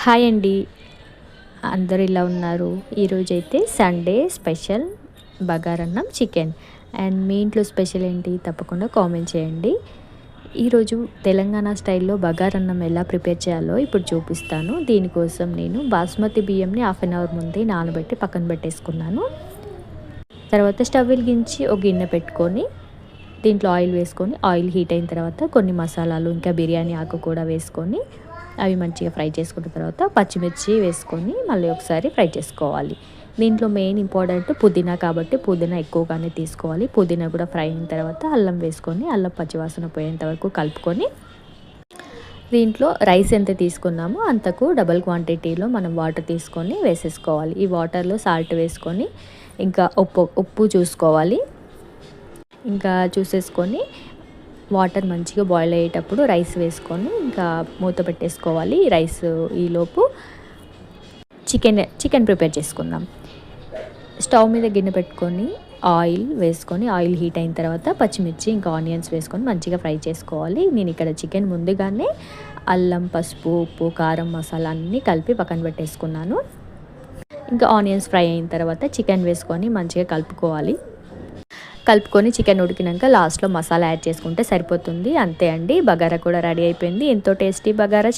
Hi అండి. అందరూ ఇలా ఉన్నారు. ఈరోజైతే సండే స్పెషల్ బగారన్నం చికెన్. అండ్ మీ ఇంట్లో స్పెషల్ ఏంటి తప్పకుండా కామెంట్ చేయండి. ఈరోజు తెలంగాణ స్టైల్లో బగారన్నం ఎలా ప్రిపేర్ చేయాలో ఇప్పుడు చూపిస్తాను. దీనికోసం నేను బాస్మతి బియ్యంని హాఫ్ అన్ అవర్ ముందే నానబెట్టి పక్కన పెట్టేసుకున్నాను. తర్వాత స్టవ్ వెలిగించి ఒక గిన్నె పెట్టుకొని దీంట్లో ఆయిల్ వేసుకొని ఆయిల్ హీట్ అయిన తర్వాత కొన్ని మసాలాలు ఇంకా బిర్యానీ ఆకు కూడా వేసుకొని అవి మంచిగా ఫ్రై చేసుకున్న తర్వాత పచ్చిమిర్చి వేసుకొని మళ్ళీ ఒకసారి ఫ్రై చేసుకోవాలి. దీంట్లో మెయిన్ ఇంపార్టెంట్ పుదీనా కాబట్టి పుదీనా ఎక్కువగానే తీసుకోవాలి. పుదీనా కూడా ఫ్రై అయిన తర్వాత అల్లం వేసుకొని అల్లం పచ్చివాసన పోయేంత వరకు కలుపుకొని దీంట్లో రైస్ ఎంత తీసుకున్నామో అంతకు డబల్ క్వాంటిటీలో మనం వాటర్ తీసుకొని వేసేసుకోవాలి. ఈ వాటర్లో సాల్ట్ వేసుకొని ఇంకా ఉప్పు చూసుకోవాలి. ఇంకా చూసేసుకొని వాటర్ మంచిగా బాయిల్ అయ్యేటప్పుడు రైస్ వేసుకొని ఇంకా మూత పెట్టేసుకోవాలి. రైస్ ఈలోపు చికెన్ ప్రిపేర్ చేసుకుందాం. స్టవ్ మీద గిన్నె పెట్టుకొని ఆయిల్ వేసుకొని ఆయిల్ హీట్ అయిన తర్వాత పచ్చిమిర్చి ఇంకా ఆనియన్స్ వేసుకొని మంచిగా ఫ్రై చేసుకోవాలి. నేను ఇక్కడ చికెన్ ముందుగానే అల్లం, పసుపు, ఉప్పు, కారం, మసాలా అన్నీ కలిపి పక్కన పెట్టేసుకున్నాను. ఇంకా ఆనియన్స్ ఫ్రై అయిన తర్వాత చికెన్ వేసుకొని మంచిగా కలుపుకొని చికెన్ ఉడికినాక లాస్ట్లో మసాలా యాడ్ చేసుకుంటే సరిపోతుంది. అంతే అండి, బగారా కూడా రెడీ అయిపోయింది. ఎంతో టేస్టీ బగారా.